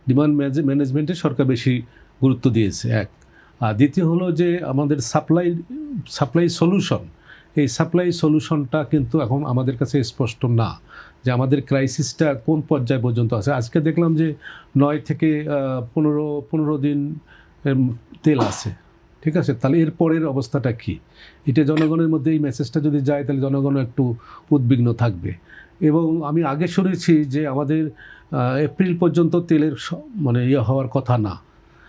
Demand ম্যানেজমেন্টে সরকার বেশি গুরুত্ব দিয়েছে এক। আর দ্বিতীয় হলো যে আমাদের সাপ্লাই সলিউশন, এই সাপ্লাই সলিউশনটা কিন্তু এখন আমাদের কাছে স্পষ্ট না যে আমাদের ক্রাইসিসটা কোন পর্যায় পর্যন্ত আছে। আজকে দেখলাম যে 9 থেকে 15 দিন তেল আছে, ঠিক আছে, তাহলে এর পরের অবস্থাটা কি? এটা জনগণের মধ্যে এই মেসেজটা যদি যায় তাহলে জনগণ একটু উদ্বিগ্ন থাকবে। এবং আমি আগে শুনেছি যে আমাদের এপ্রিল পর্যন্ত তেলের মানে হওয়ার কথা না।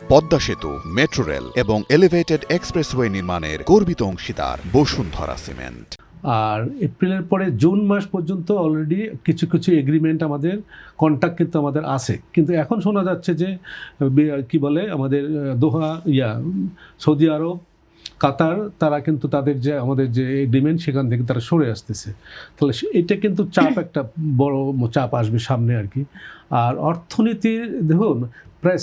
পদ্মা সেতু, মেট্রো রেল এবং এলিভেটেড এক্সপ্রেসওয়ে নির্মাণের গর্বিত অংশীদার বসুন্ধরা সিমেন্ট। আর এপ্রিলের পরে জুন মাস পর্যন্ত অলরেডি কিছু কিছু এগ্রিমেন্ট আমাদের কন্ট্রাক্ট কিন্তু আমাদের আছে, কিন্তু এখন শোনা যাচ্ছে যে কি বলে আমাদের দোহা সৌদি আরব, কাতার, তারা কিন্তু তাদের যে আমাদের যে এগ্রিমেন্ট সেখান থেকে তারা সরে আসতেছে। তাহলে এটা কিন্তু চাপ, একটা বড় চাপ আসবে সামনে আর কি। আর অর্থনীতির দেখুন প্রায়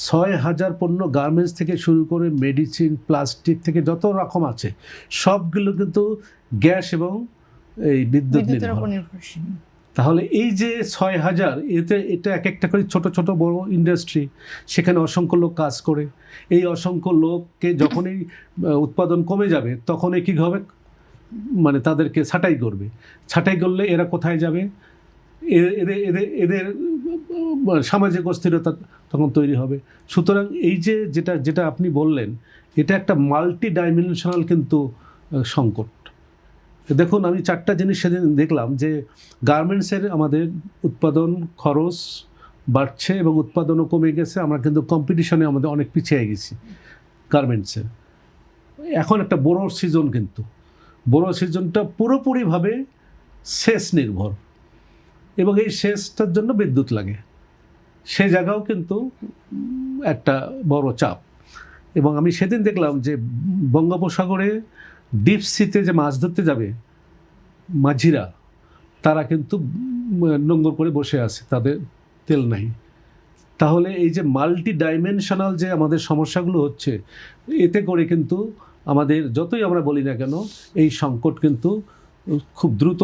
6,000 পণ্য গার্মেন্টস থেকে শুরু করে মেডিসিন, প্লাস্টিক থেকে যত রকম আছে সবগুলো কিন্তু গ্যাস এবং এই বিদ্যুৎ নির্ভরশীল। তাহলে এই যে 6,000, এটা এক একটা করে ছোট ছোট বড় ইন্ডাস্ট্রি, সেখানে অসংখ্য লোক কাজ করে। এই অসংখ্য লোককে যখনই উৎপাদন কমে যাবে তখনই কী হবে, মানে তাদেরকে ছাঁটাই করবে। ছাঁটাই করলে এরা কোথায় যাবে? এদের সামাজিক অস্থিরতা তখন তৈরি হবে। সুতরাং এই যে যেটা আপনি বললেন, এটা একটা মাল্টি ডাইমেনশনাল কিন্তু সংকট। দেখুন আমি 4টা জিনিস সেদিন দেখলাম যে গার্মেন্টসের আমাদের উৎপাদন খরচ বাড়ছে এবং উৎপাদনও কমে গেছে। আমরা কিন্তু কম্পিটিশনে আমাদের অনেক পিছিয়ে গেছি গার্মেন্টসের। এখন একটা বড় সিজন, কিন্তু বড় সিজনটা পুরোপুরিভাবে সেচ নির্ভর, এবং এই সেচটার জন্য বিদ্যুৎ লাগে। সে জায়গাও কিন্তু একটা বড় চাপ। এবং আমি সেদিন দেখলাম যে বঙ্গোপসাগরে ডিপ সিতে যে মাছ ধরতে যাবে মাঝিরা, তারা কিন্তু নোঙর করে বসে আছে, তাদের তেল নাই। তাহলে এই যে মাল্টি ডাইমেনশনাল যে আমাদের সমস্যাগুলো হচ্ছে, এতে করে কিন্তু আমাদের যতই আমরা বলি না কেন এই সংকট কিন্তু খুব দ্রুত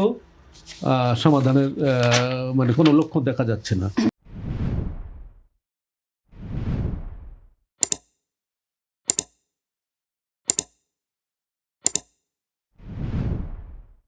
সমাধানের মানে কোনো লক্ষণ দেখা যাচ্ছে না।